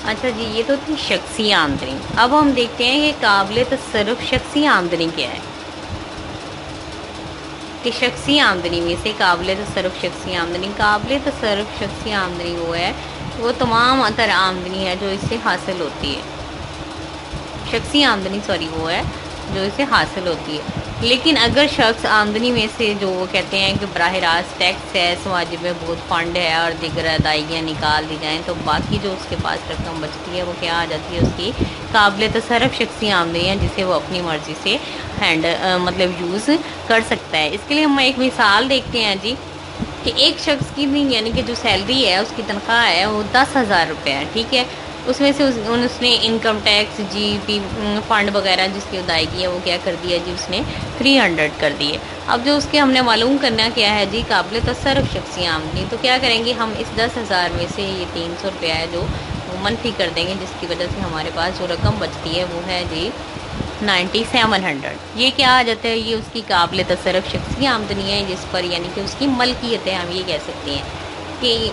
اچھا جی، یہ تو تھی شخصی آمدنی۔ اب ہم دیکھتے ہیں کہ قابل تصرف شخصی آمدنی کیا ہے، کہ شخصی آمدنی میں سے قابل تصرف شخصی آمدنی، قابل تصرف شخصی آمدنی وہ ہے، وہ تمام تر آمدنی ہے جو اس سے حاصل ہوتی ہے، شخصی آمدنی وہ ہے جو اسے حاصل ہوتی ہے۔ لیکن اگر شخص آمدنی میں سے جو وہ کہتے ہیں کہ براہ راست ٹیکس ہے، سماجی بہبود فنڈ ہے اور دیگر ادائیگیاں نکال دی جائیں، تو باقی جو اس کے پاس رقم بچتی ہے وہ کیا آ جاتی ہے، اس کی قابل تصرف شخصی آمدنی ہے، جسے وہ اپنی مرضی سے مطلب یوز کر سکتا ہے۔ اس کے لیے ہم ایک مثال دیکھتے ہیں جی، کہ ایک شخص کی یعنی کہ جو سیلری ہے، اس کی تنخواہ ہے وہ 10,000 روپے ہے، ٹھیک ہے۔ اس میں سے اس نے income tax G P fund وغیرہ جس کی ادائیگی ہے وہ کیا کر دیا جی، اس نے 300 کر دیے۔ اب جو اس کے ہم نے معلوم کرنا کیا ہے جی، قابل تصرف شخصی آمدنی، تو کیا کریں گے ہم، اس 10,000 میں سے یہ 300 روپیہ ہے جو منفی کر دیں گے، جس کی وجہ سے ہمارے پاس جو رقم بچتی ہے وہ ہے جی 9700۔ یہ کیا آ جاتا ہے، یہ اس کی قابل تصرف شخصی آمدنی ہے، جس پر یعنی کہ اس کی ملکیت ہے، ہم یہ کہہ سکتے ہیں کہ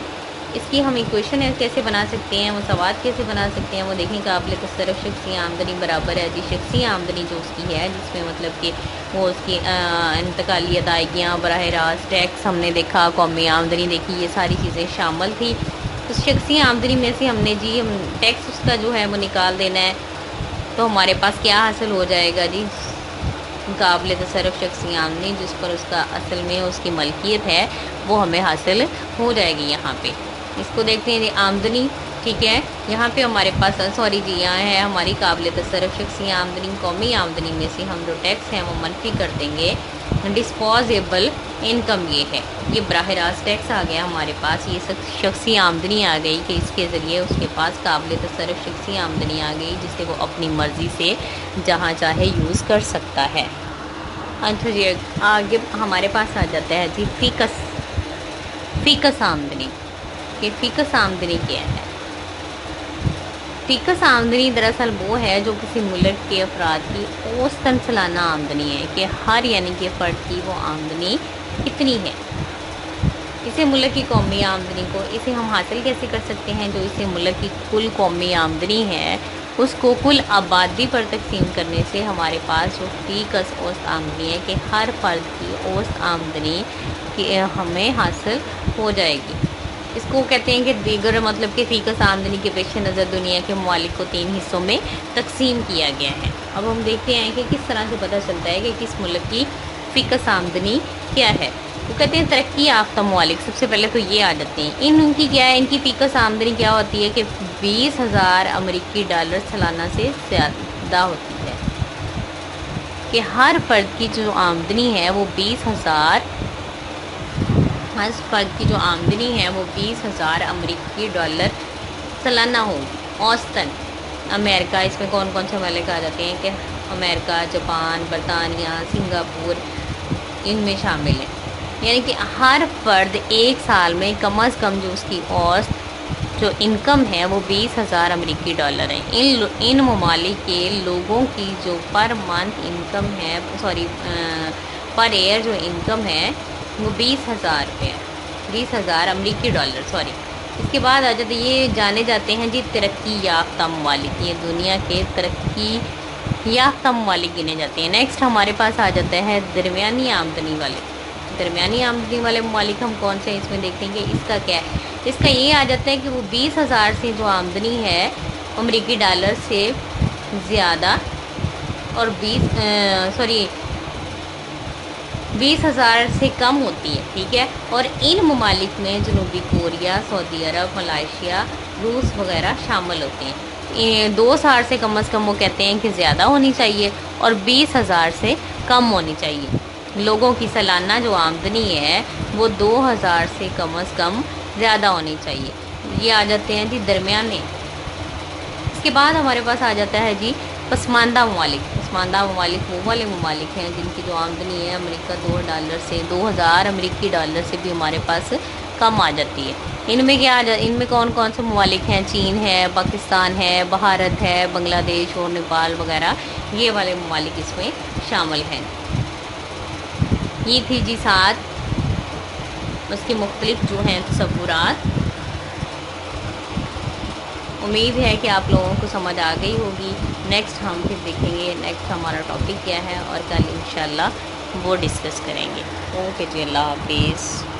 اس کی ہم ایکویشن کیسے بنا سکتے ہیں، مساوات کیسے بنا سکتے ہیں، وہ دیکھیں۔ قابل تصرف شخصی آمدنی برابر ہے جی شخصی آمدنی جو اس کی ہے، جس میں مطلب کہ وہ اس کی انتقالی ادائیگیاں، براہ راست ٹیکس ہم نے دیکھا، قومی آمدنی دیکھی، یہ ساری چیزیں شامل تھی۔ اس شخصی آمدنی میں سے ہم نے جی ٹیکس اس کا جو ہے وہ نکال دینا ہے، تو ہمارے پاس کیا حاصل ہو جائے گا جی، قابل تصرف شخصی آمدنی جس پر اس کا اصل میں اس کی ملکیت ہے وہ ہمیں حاصل ہو جائے گی۔ یہاں پہ اس کو دیکھتے ہیں جی، آمدنی، ٹھیک ہے۔ یہاں پہ ہمارے پاس جی یہاں ہے ہماری قابل تصرف شخصی آمدنی، قومی آمدنی میں سے ہم جو ٹیکس ہیں وہ منفی کر دیں گے۔ ڈسپوزیبل انکم یہ ہے، یہ براہ راست ٹیکس آ گیا ہمارے پاس، یہ شخصی آمدنی آ گئی کہ اس کے ذریعے اس کے پاس قابل تصرف شخصی آمدنی آ گئی، جسے وہ اپنی مرضی سے جہاں چاہے یوز کر سکتا ہے۔ اچھا جی، آگے ہمارے پاس آ جاتا ہے جی فیکس آمدنی، کہ فیکس آمدنی کیا ہے۔ فیکس آمدنی دراصل وہ ہے جو کسی ملک کے افراد کی اوسطاً سالانہ آمدنی ہے، کہ ہر یعنی کہ فرد کی وہ آمدنی کتنی ہے۔ اسے ملک کی قومی آمدنی کو اسے ہم حاصل کیسے کر سکتے ہیں، جو اسے ملک کی کل قومی آمدنی ہے اس کو کل آبادی پر تقسیم کرنے سے ہمارے پاس جو فیکس اوسط آمدنی ہے، کہ ہر فرد کی اوسط آمدنی ہمیں حاصل ہو جائے گی۔ اس کو کہتے ہیں کہ دیگر مطلب کہ فیکس آمدنی کے پیش نظر دنیا کے ممالک کو 3 حصوں میں تقسیم کیا گیا ہے۔ اب ہم دیکھتے ہیں کہ کس طرح سے پتہ چلتا ہے کہ کس ملک کی فیکس آمدنی کیا ہے۔ وہ کہتے ہیں ترقی یافتہ ممالک، سب سے پہلے تو یہ آ جاتے ہیں، ان کی کیا ہے، ان کی فیکس آمدنی کیا ہوتی ہے کہ 20,000 امریکی ڈالر سالانہ سے زیادہ ہوتی ہے، کہ ہر فرد کی جو آمدنی ہے وہ 20,000 ہر فرد کی جو آمدنی ہے وہ 20,000 امریکی ڈالر سالانہ ہوگی اوسطاً۔ امریکہ، اس میں کون کون سے ممالک آ جاتے ہیں کہ امریکہ، جاپان، برطانیہ، سنگاپور ان میں شامل ہیں۔ یعنی کہ ہر فرد ایک سال میں کم از کم جو اس کی اوسط جو انکم ہے وہ 20,000 امریکی ڈالر ہے۔ ان ممالک کے لوگوں کی جو پر منتھ انکم ہے، پر ایئر جو انکم ہے وہ 20,000 روپے ہے، 20,000 امریکی ڈالر اس کے بعد آ جاتے یہ جانے جاتے ہیں جی ترقی یافتہ ممالک، یہ دنیا کے ترقی یافتہ ممالک گنے جاتے ہیں۔ نیکسٹ ہمارے پاس آ جاتا ہے درمیانی آمدنی والے ممالک، ہم کون سے اس میں دیکھتے ہیں کہ اس کا کیا ہے۔ اس کا یہ آ جاتا ہے کہ وہ 20,000 سے جو آمدنی ہے امریکی ڈالر سے زیادہ اور 20,000 سے کم ہوتی ہے، ٹھیک ہے۔ اور ان ممالک میں جنوبی کوریا، سعودی عرب، ملائیشیا، روس وغیرہ شامل ہوتے ہیں۔ 2,000 سے کم از کم وہ کہتے ہیں کہ زیادہ ہونی چاہیے، اور 20,000 سے کم ہونی چاہیے۔ لوگوں کی سالانہ جو آمدنی ہے وہ 2,000 سے کم از کم زیادہ ہونی چاہیے۔ یہ آ جاتے ہیں جی درمیانے۔ اس کے بعد ہمارے پاس آ جاتا ہے جی پسماندہ ممالک۔ پسماندہ ممالک وہ والے ممالک ہیں جن کی جو آمدنی ہے امریکہ 2,000 امریکی ڈالر سے بھی ہمارے پاس کم آ جاتی ہے۔ ان میں کیا ان میں کون کون سے ممالک ہیں، چین ہے، پاکستان ہے، بھارت ہے، بنگلہ دیش اور نیپال وغیرہ، یہ والے ممالک اس میں شامل ہیں۔ یہ تھی جی 7 اس کے مختلف جو ہیں تصورات۔ امید ہے کہ آپ لوگوں کو سمجھ آ گئی ہوگی. نیکسٹ ہم پھر دیکھیں گے نیکسٹ ہمارا ٹاپک کیا ہے، اور کل انشاءاللہ وہ ڈسکس کریں گے. اوکے جی، اللہ حافظ.